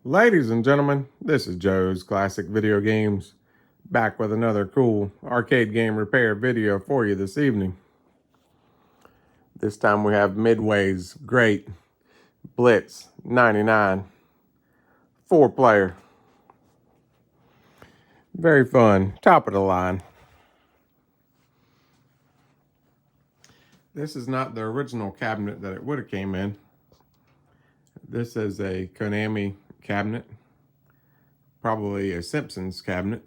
Ladies and gentlemen, this is Joe's Classic Video Games, back with another cool arcade game repair video for you this evening. This time we have Midway's great Blitz 99 4-player. Very fun, top of the line. This is not the original cabinet that it would have came in. This is a Konami cabinet, probably a Simpsons cabinet.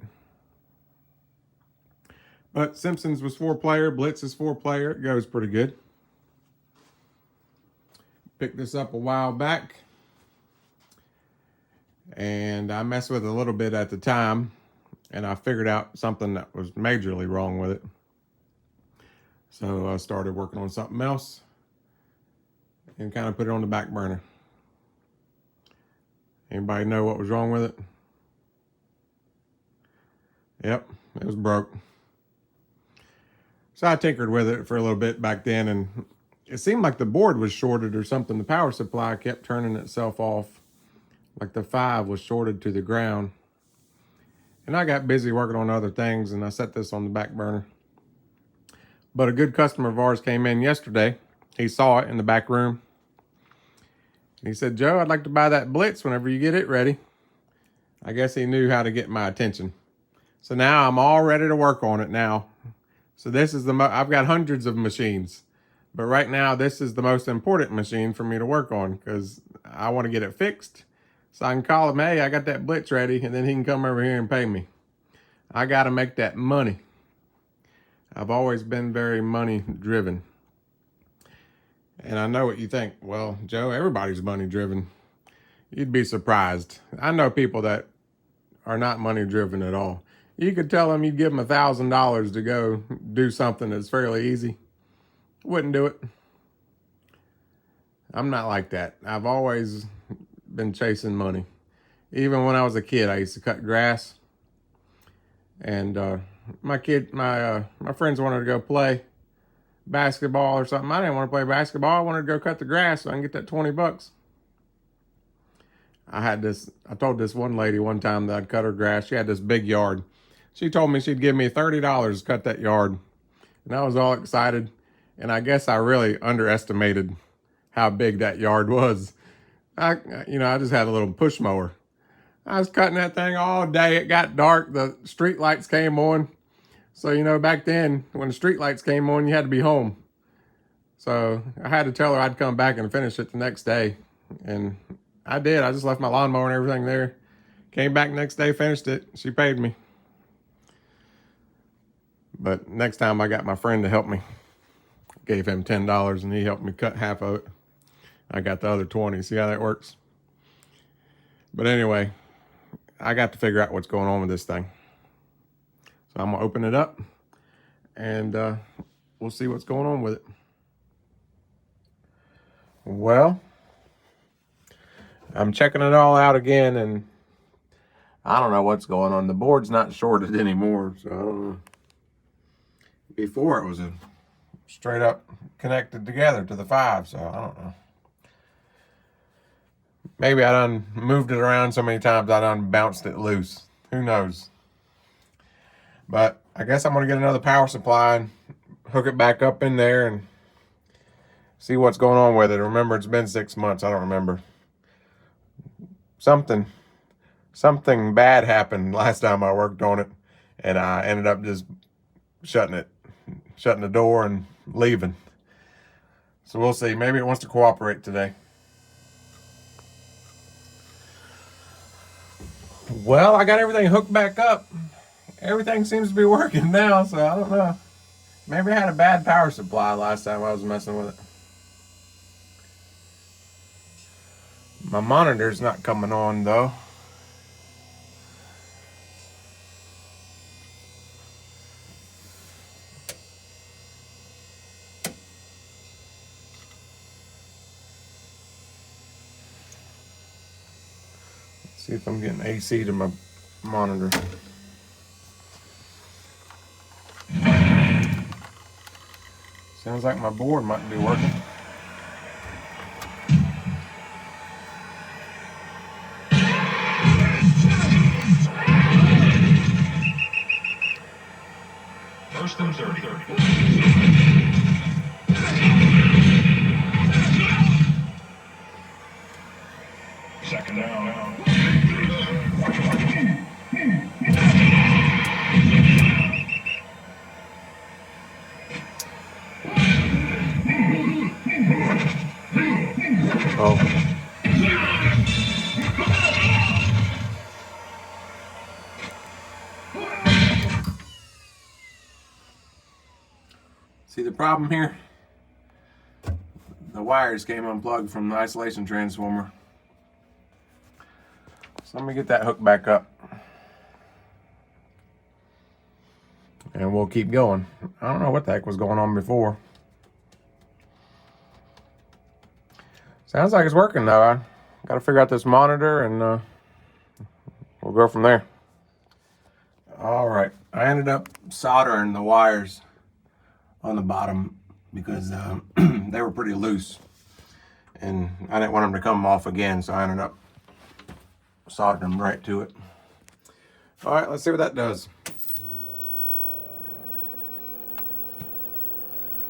But Simpsons was 4-player, Blitz is 4-player, it goes pretty good. Picked this up a while back, and I messed with it a little bit at the time, and I figured out something that was majorly wrong with it. So I started working on something else and kind of put it on the back burner. Anybody know what was wrong with it? Yep, it was broke. So I tinkered with it for a little bit back then, and it seemed like the board was shorted or something. The power supply kept turning itself off, like the 5 was shorted to the ground. And I got busy working on other things, and I set this on the back burner. But a good customer of ours came in yesterday. He saw it in the back room. He said, "Joe, I'd like to buy that Blitz whenever you get it ready." I guess he knew how to get my attention. So now I'm all ready to work on it now. So this is I've got hundreds of machines, but right now this is the most important machine for me to work on because I want to get it fixed so I can call him, "Hey, I got that Blitz ready," and then he can come over here and pay me. I got to make that money. I've always been very money driven. And I know what you think. Well, Joe, everybody's money driven. You'd be surprised. I know people that are not money driven at all. You could tell them you'd give them $1,000 to go do something that's fairly easy. Wouldn't do it. I'm not like that. I've always been chasing money. Even when I was a kid, I used to cut grass. And my friends wanted to go play basketball or something. I didn't want to play basketball. I wanted to go cut the grass so I can get that $20. I told this one lady one time that I'd cut her grass. She had this big yard. She told me she'd give me $30 to cut that yard. And I was all excited. And I guess I really underestimated how big that yard was. I just had a little push mower. I was cutting that thing all day. It got dark. The street lights came on. So, back then, when the street lights came on, you had to be home. So I had to tell her I'd come back and finish it the next day. And I did. I just left my lawnmower and everything there. Came back next day, finished it. She paid me. But next time I got my friend to help me. Gave him $10 and he helped me cut half of it. I got the other 20. See how that works? But anyway, I got to figure out what's going on with this thing. So I'm going to open it up and we'll see what's going on with it. Well, I'm checking it all out again and I don't know what's going on. The board's not shorted anymore, so I don't know. Before it was a straight up connected together to the 5, so I don't know. Maybe I done moved it around so many times I done bounced it loose. Who knows? But I guess I'm going to get another power supply and hook it back up in there and see what's going on with it. Remember, it's been 6 months. I don't remember. Something bad happened last time I worked on it, and I ended up just shutting the door and leaving. So we'll see. Maybe it wants to cooperate today. Well, I got everything hooked back up. Everything seems to be working now, so I don't know. Maybe I had a bad power supply last time I was messing with it. My monitor's not coming on, though. Let's see if I'm getting AC to my monitor. Sounds like my board might be working. Second down. Oh. See the problem here? The wires came unplugged from the isolation transformer. So let me get that hook back up. And we'll keep going. I don't know what the heck was going on before. Sounds like it's working though. I got to figure out this monitor and we'll go from there. All right, I ended up soldering the wires on the bottom because they were pretty loose and I didn't want them to come off again, so I ended up soldering them right to it. All right, let's see what that does.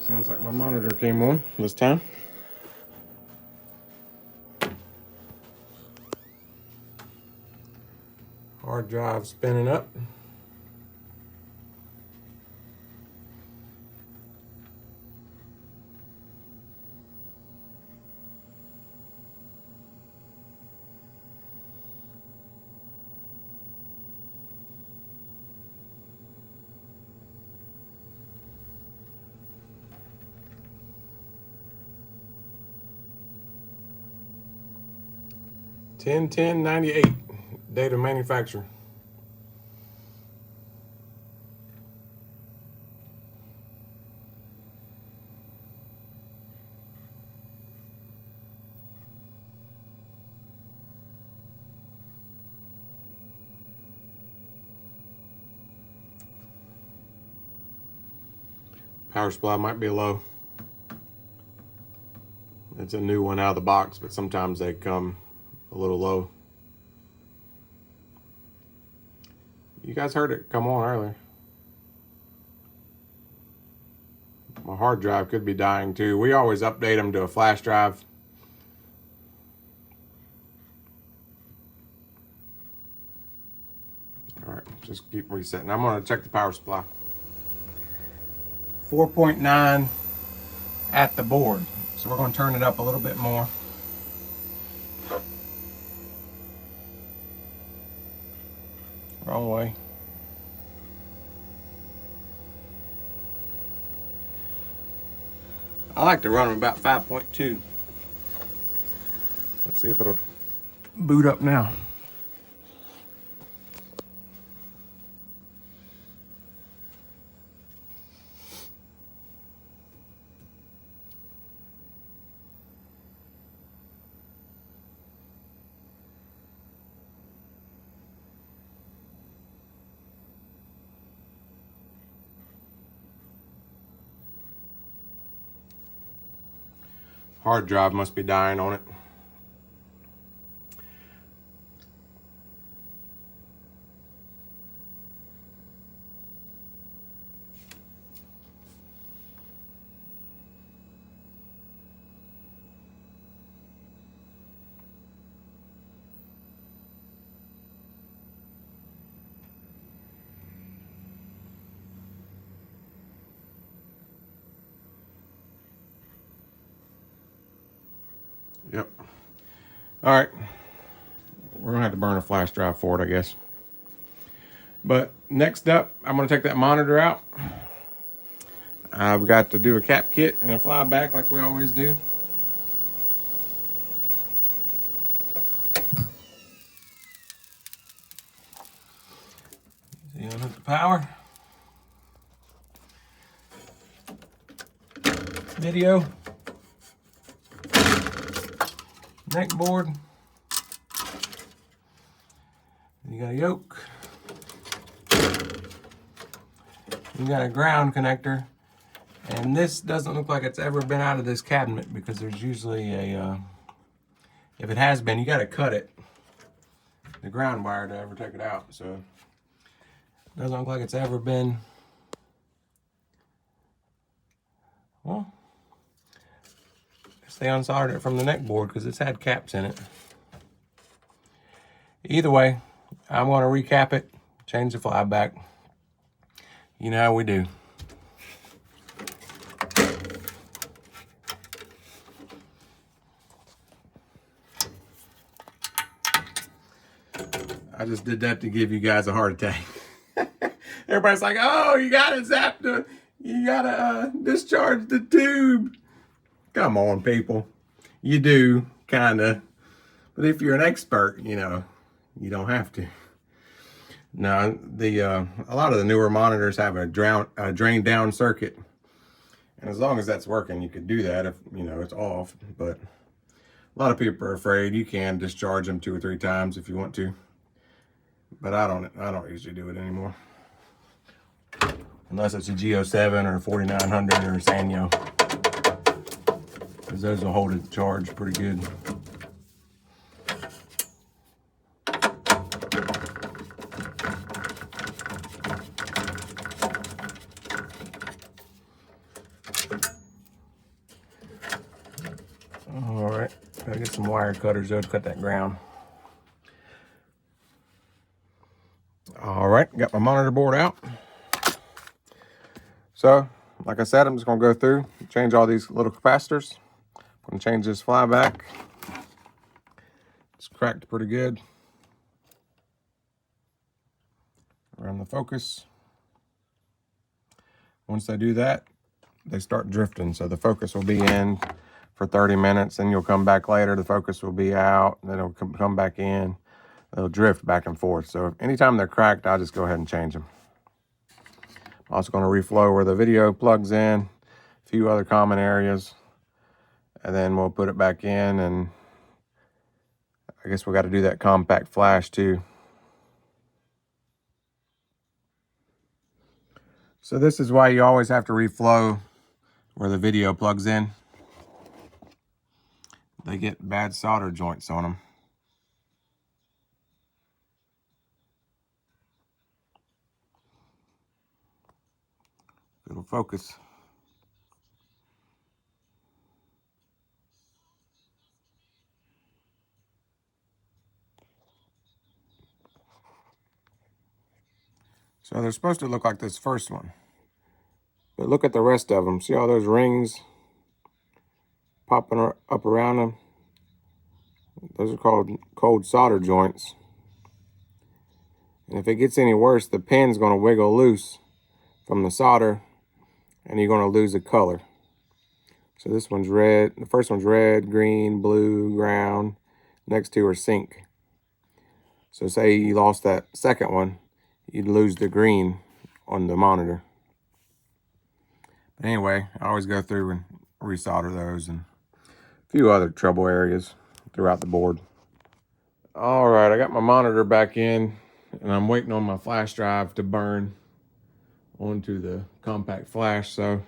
Sounds like my monitor came on this time. Hard drive spinning up. $10.10.98 date of manufacture. Power supply might be low. It's a new one out of the box, but sometimes they come a little low. You guys heard it come on earlier. My hard drive could be dying too. We always update them to a flash drive. All right, just keep resetting. I'm gonna check the power supply. 4.9 at the board. So we're gonna turn it up a little bit more. Wrong way. I like to run them about 5.2. Let's see if it'll boot up now. Hard drive must be dying on it. Yep. All right. We're gonna have to burn a flash drive for it, I guess. But next up, I'm gonna take that monitor out. I've got to do a cap kit and a fly back like we always do. So you unhook the power. Video. Neck board. You got a yoke. You got a ground connector. And this doesn't look like it's ever been out of this cabinet because there's usually a, if it has been, you got to cut it, the ground wire, to ever take it out. So it doesn't look like it's ever been Well, they unsoldered it from the neck board because it's had caps in it. Either way, I'm going to recap it, change the flyback. You know how we do. I just did that to give you guys a heart attack. Everybody's like, oh, you gotta zap you gotta discharge the tube. Come on, people. You do, kinda. But if you're an expert, you know, you don't have to. Now, a lot of the newer monitors have a drain down circuit. And as long as that's working, you could do that if, you know, it's off. But a lot of people are afraid. You can discharge them 2 or 3 times if you want to. But I don't usually do it anymore. Unless it's a G07 or a 4900 or a Sanyo. Because those will hold it charged pretty good. Alright, gotta get some wire cutters though to cut that ground. Alright, got my monitor board out. So, like I said, I'm just gonna go through, change all these little capacitors. I'm gonna change this flyback. It's cracked pretty good. Around the focus. Once they do that, they start drifting. So the focus will be in for 30 minutes, and you'll come back later. The focus will be out, then it'll come back in. They'll drift back and forth. So anytime they're cracked, I'll just go ahead and change them. I'm also going to reflow where the video plugs in, a few other common areas, and then we'll put it back in. And I guess we got to do that compact flash too. So this is why you always have to reflow where the video plugs in. They get bad solder joints on them. It'll focus. So they're supposed to look like this first one. But look at the rest of them. See all those rings popping up around them? Those are called cold solder joints. And if it gets any worse, the pin's going to wiggle loose from the solder, and you're going to lose the color. So this one's red. The first one's red, green, blue, brown. Next two are sync. So say you lost that second one, you'd lose the green on the monitor. But anyway, I always go through and resolder those and a few other trouble areas throughout the board. All right, I got my monitor back in, and I'm waiting on my flash drive to burn onto the compact flash. So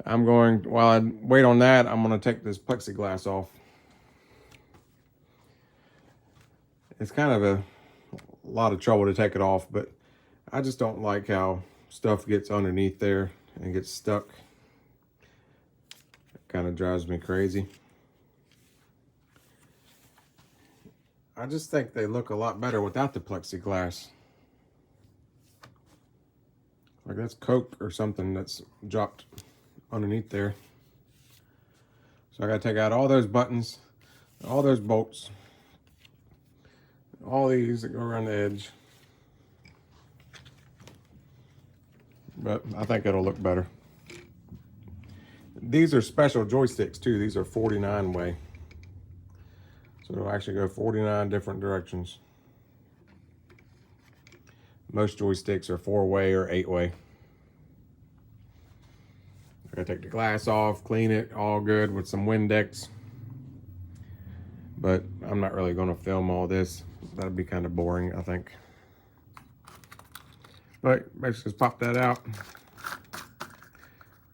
while I wait on that, I'm going to take this plexiglass off. It's kind of a lot of trouble to take it off, but I just don't like how stuff gets underneath there and gets stuck. It kind of drives me crazy. I just think they look a lot better without the plexiglass. Like that's Coke or something that's dropped underneath there. So I gotta take out all those buttons, all those bolts, all these that go around the edge. But I think it'll look better. These are special joysticks too. These are 49 way. So it'll actually go 49 different directions. Most joysticks are 4-way or 8-way. I gotta take the glass off, clean it, all good with some Windex. But I'm not really gonna film all this. That'd be kind of boring, I think. But basically just pop that out.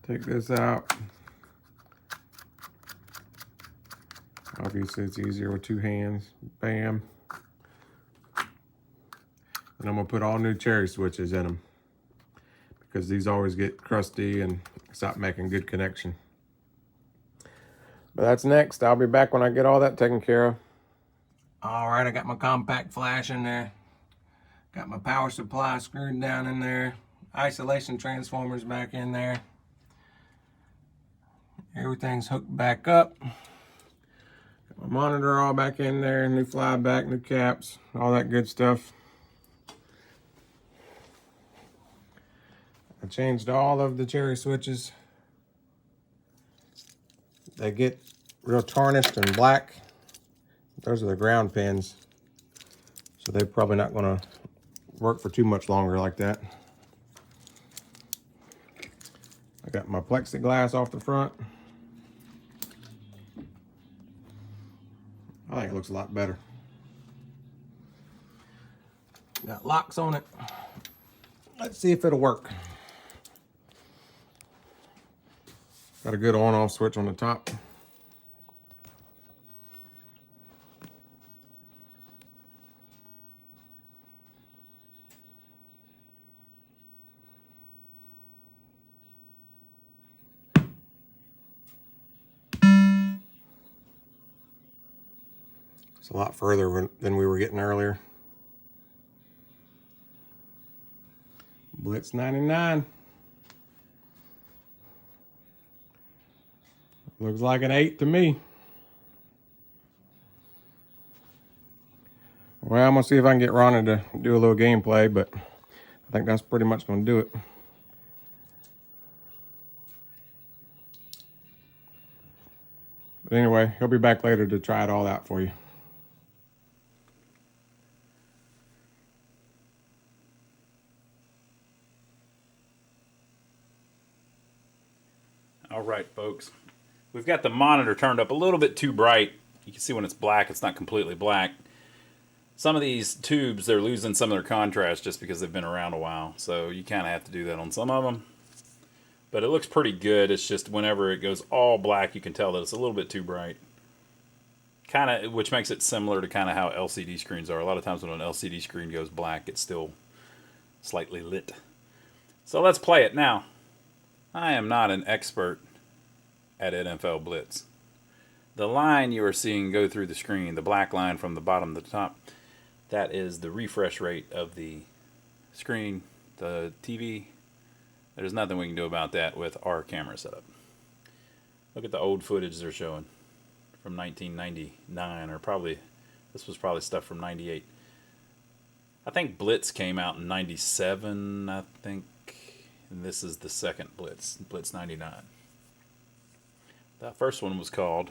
Take this out. Obviously it's easier with 2 hands. Bam. And I'm gonna put all new cherry switches in them. because these always get crusty and stop making good connection. But that's next. I'll be back when I get all that taken care of. All right, I got my compact flash in there. Got my power supply screwed down in there. Isolation transformers back in there. Everything's hooked back up. Got my monitor all back in there. New flyback, new caps, all that good stuff. I changed all of the cherry switches. They get real tarnished and black. Those are the ground pins. So they're probably not gonna work for too much longer like that. I got my plexiglass off the front. I think it looks a lot better. Got locks on it. Let's see if it'll work. Got a good on-off switch on the top. It's a lot further than we were getting earlier. Blitz 99. Looks like an 8 to me. Well, I'm gonna see if I can get Ronnie to do a little gameplay, but I think that's pretty much gonna do it. But anyway, he'll be back later to try it all out for you. All right, folks. We've got the monitor turned up a little bit too bright. You can see when it's black, it's not completely black. Some of these tubes, they're losing some of their contrast just because they've been around a while. So you kind of have to do that on some of them. But it looks pretty good. It's just whenever it goes all black, you can tell that it's a little bit too bright. Kind of, which makes it similar to kind of how LCD screens are. A lot of times when an LCD screen goes black, it's still slightly lit. So let's play it now. I am not an expert at NFL Blitz. The line you are seeing go through the screen, the black line from the bottom to the top, that is the refresh rate of the screen, the TV. There's nothing we can do about that with our camera setup. Look at the old footage they're showing from 1999, or probably, this was probably stuff from 98. I think Blitz came out in 97, I think, and this is the second Blitz, Blitz 99. That first one was called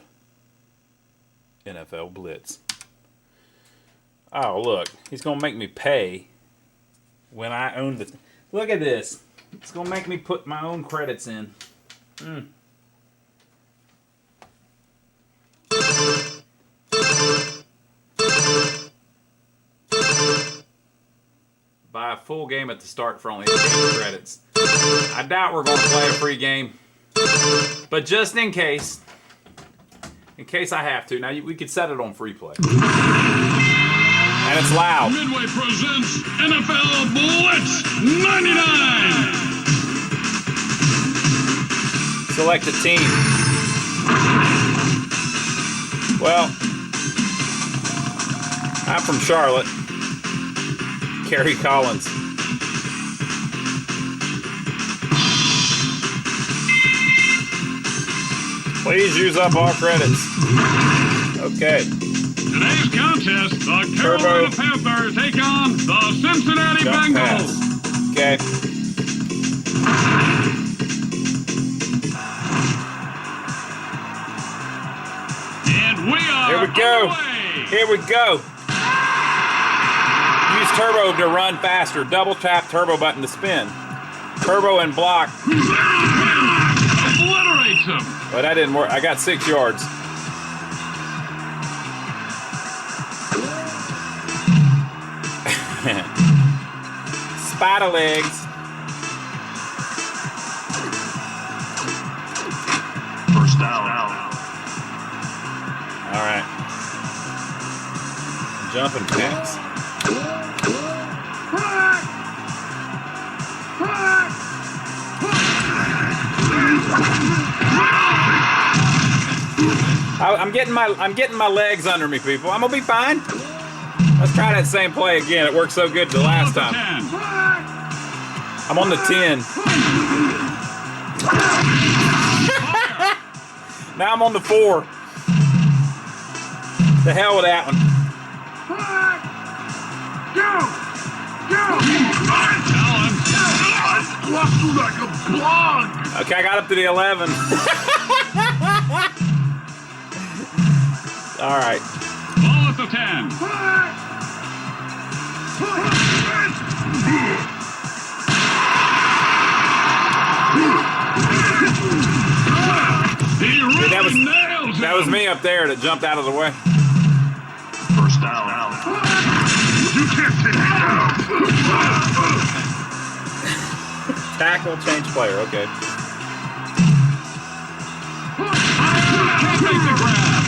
NFL Blitz. Oh, look. He's going to make me pay when I own the... Look at this. It's going to make me put my own credits in. Buy a full game at the start for only 8 credits. I doubt we're going to play a free game. But just in case I have to. Now, we could set it on free play. And it's loud. Midway presents NFL Blitz 99. Select a team. Well, I'm from Charlotte. Kerry Collins. Please use up all credits. Okay. Today's contest, the Carolina Panthers take on the Cincinnati Bengals. Pass. Okay. And we are Here we go. underway. Here we go. Use turbo to run faster. Double tap turbo button to spin. Turbo and block. Obliterates him. But that didn't work. I got 6 yards. Spider legs. First down. All right. Jumping pass. I'm getting my legs under me, people. I'm gonna be fine. Let's try that same play again. It worked so good the last time. I'm on the 10. Now I'm on the 4. The hell with that one. Okay, I got up to the 11. All right. Ball at the 10. He really nails it. That was me up there that jumped out of the way. First down. You can't take me down. Tackle, change player. Okay. Can't make the grab.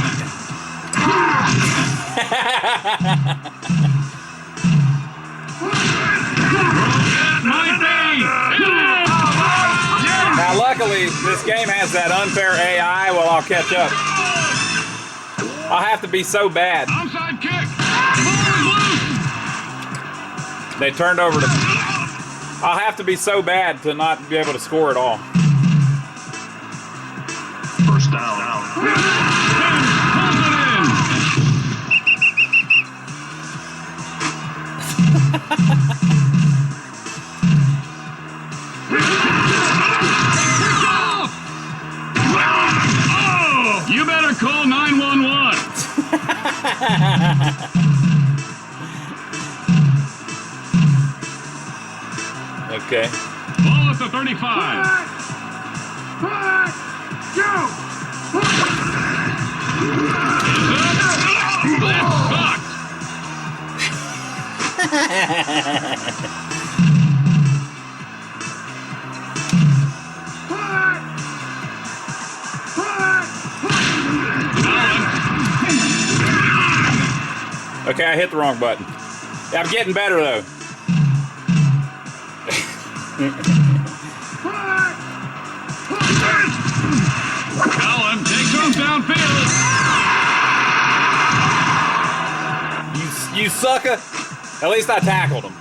Now, luckily, this game has that unfair AI. Well, I'll catch up. I'll have to be so bad. Outside kick. They turned over to. I'll have to be so bad to not be able to score at all. First down. You better call 911. Okay. Ball at the 35. That Okay, I hit the wrong button. Yeah, I'm getting better though. Colin takes off downfield. You sucker! At least I tackled him.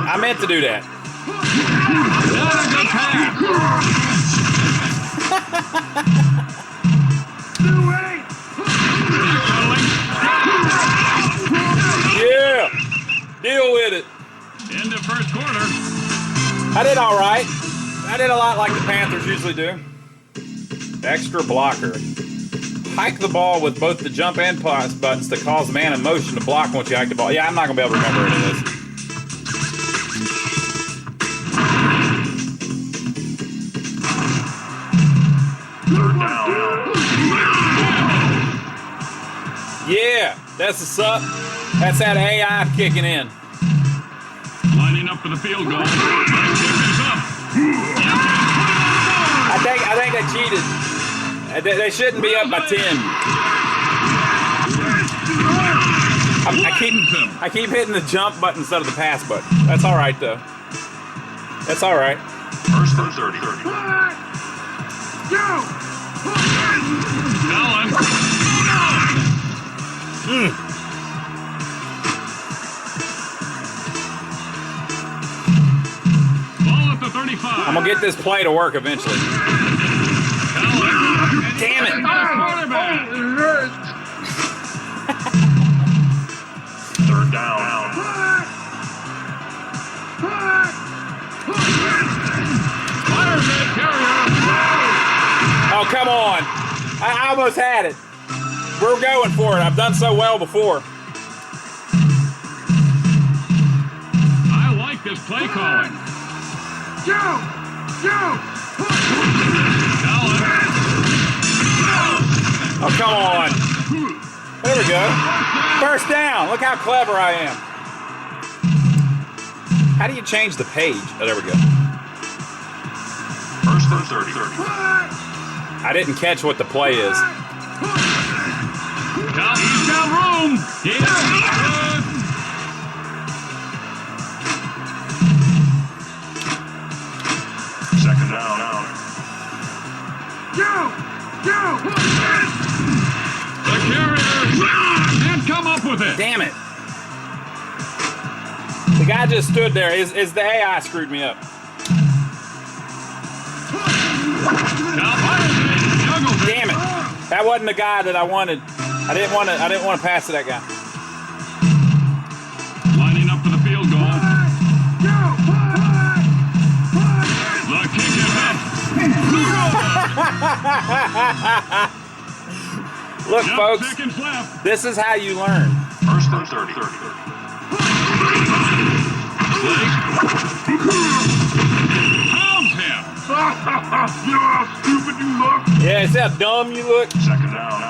I meant to do that. Not a good pass. Yeah! Deal with it. End of first quarter. I did all right. I did a lot like the Panthers usually do. Extra blocker. Hike the ball with both the jump and pass buttons to cause man in motion to block once you hike the ball. Yeah, I'm not going to be able to remember any of this. Yeah, that's the suck. That's that AI kicking in. Lining up for the field goal. I think they cheated. They shouldn't be up by 10. I keep hitting the jump button instead of the pass button. That's all right though. That's all right. First and 30. Colin. Ball at the 35. I'm gonna get this play to work eventually. Damn it! Third down. Oh, come on. I almost had it. We're going for it. I've done so well before. I like this play calling. Go! Oh, come on. There we go. First down. Look how clever I am. How do you change the page? Oh, there we go. First and 30. I didn't catch what the play is. He's got room. He's good. Second down. Damn it. The guy just stood there. Is the AI screwed me up? Damn it. That wasn't the guy that I wanted. I didn't want to pass to that guy. Lining up for the field goal. The kick is up. Look, Jump folks, seconds left. this is how you learn. First and 30. Pounds him. You know how stupid you look? Yeah, see how dumb you look? Second down.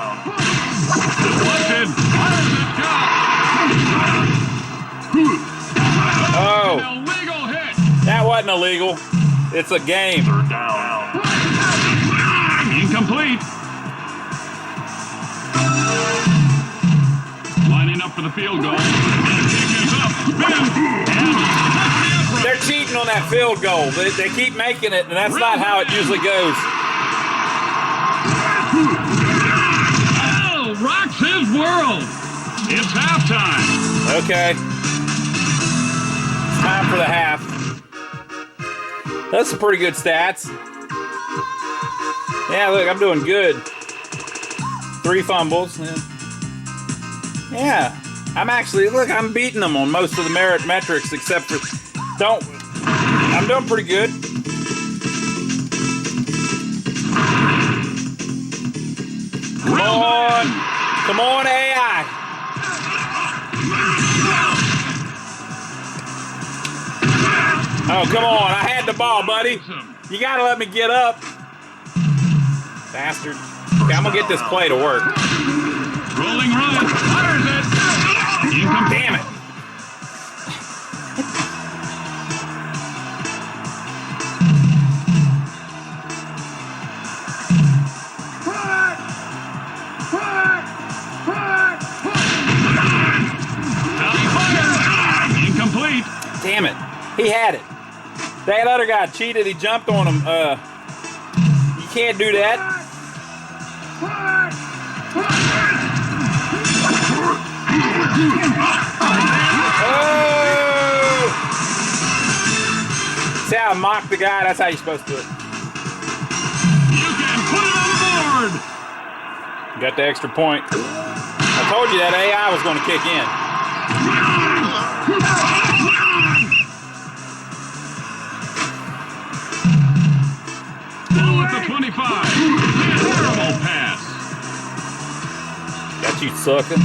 Deflected. Fires it. Oh, An illegal hit. that wasn't illegal. It's a game. Third down. Incomplete. Lining up for the field goal. The kick is up. They're cheating on that field goal. They keep making it, and that's not how it usually goes. Oh, rocks his world. It's halftime. Okay. It's time for the half. That's some pretty good stats. Yeah, look, I'm doing good. 3 fumbles. Yeah. I'm beating them on most of the merit metrics except for I'm doing pretty good. Come on, AI. Oh, come on. I had the ball, buddy. You got to let me get up. Bastard. Okay, I'm going to get this play to work. Rolling run. Fires it. Damn it. Incomplete. Damn it. He had it. That other guy cheated. He jumped on him. You can't do that. Oh! See how I mocked the guy? That's how you're supposed to do it. You can put it on the board. Got the extra point. I told you that AI was going to kick in. Ball at the 25. Terrible pass. Got you sucking.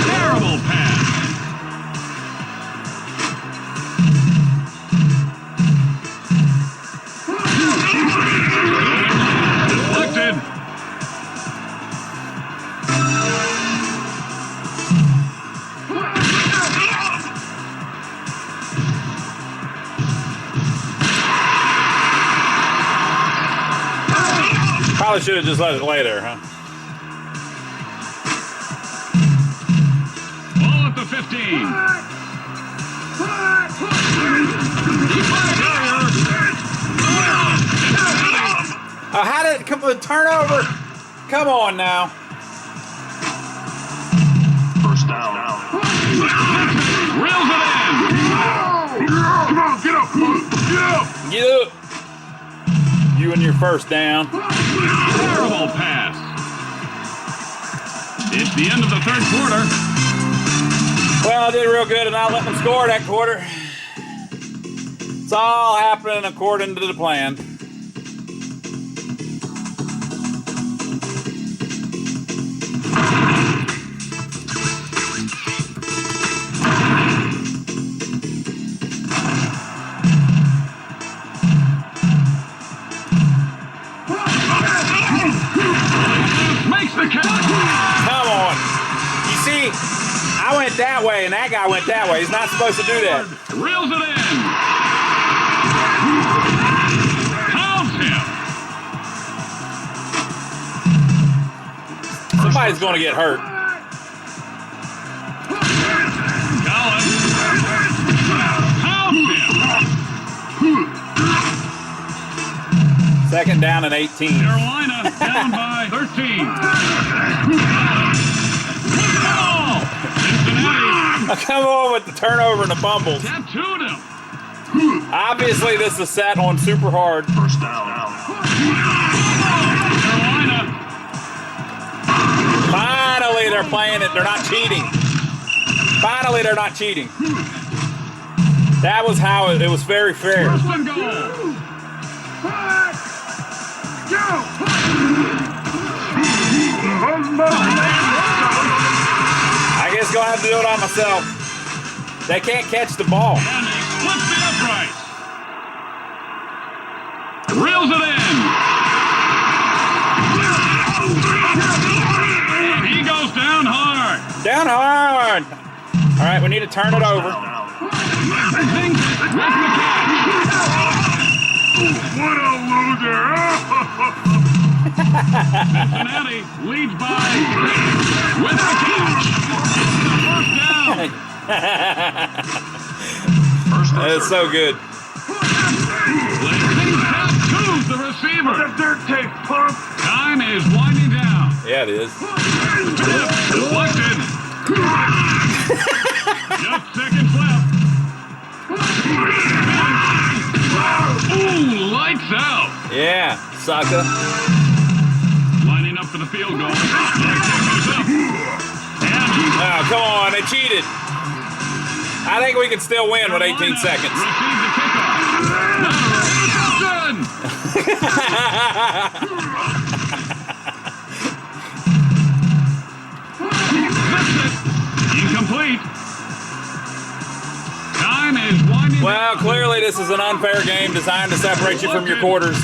Terrible pass. Deflected. Probably should have just let it lay there, huh? Ball at the 15. Oh, how did it come with a turnover? Come on now. First down. Reels it in. Come on, get up. Get up. Get up. You and your first down. Terrible pass. It's the end of the third quarter. Well, I did real good and not letting them score that quarter. It's all happening according to the plan. Makes the catch. Come on. You see, I went that way and that guy went that way. He's not supposed to do that. Reels it in. Pounds him. Somebody's going to get hurt. Collins. Pounds him. Second down and 18. Carolina down by 13. 15. Ball. Cincinnati Come on with the turnover and the fumbles. tattooed him. Obviously, this is set on super hard. First down. Carolina. Finally, they're playing it. They're not cheating. Finally, they're not cheating. That was how it was very fair. First and goal. I guess gonna have to do it on myself. They can't catch the ball. And he flips the upright. Reels it in. And he goes down hard. Down hard. All right, we need to turn it over. Zings it with the catch. What a loser! Cincinnati leads by 3 with the catch. First down. It's so good. Zings tattoos the receiver. Dirt tape, pump! Time is winding down. Yeah, it is. Deflected. Just seconds left. Ooh, lights out. Yeah, sucker. Lining up for the field goal. The kick is up. And Oh, come on, they cheated. I think we can still win with 18 Carolina seconds. receives the kickoff. Incomplete. Time is winding Well, down. clearly this is an unfair game designed to separate you from your quarters.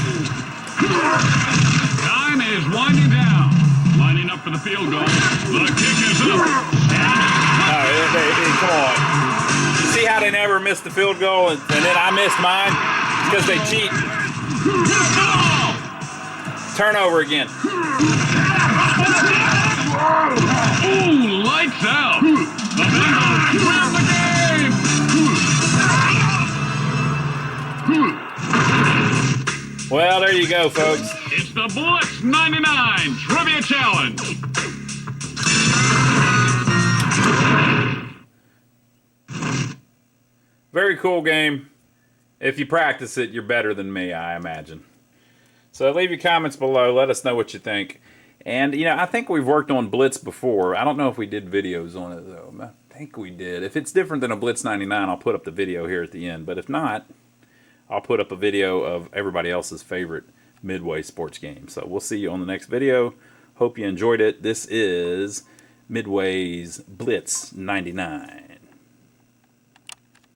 Time is winding down. Lining up for the field goal. The kick is up. Oh, come on. You see how they never missed the field goal and then I missed mine? Because they cheat. Ball. Turnover again. Ooh, lights out. The Bengals win the game. Well, there you go, folks. It's the Blitz 99 Trivia Challenge. Very cool game. If you practice it, you're better than me, I imagine. So leave your comments below. Let us know what you think. And, you know, I think we've worked on Blitz before. I don't know if we did videos on it, though. I think we did. If it's different than a Blitz 99, I'll put up the video here at the end. But if not, I'll put up a video of everybody else's favorite Midway sports game. So we'll see you on the next video. Hope you enjoyed it. This is Midway's Blitz 99.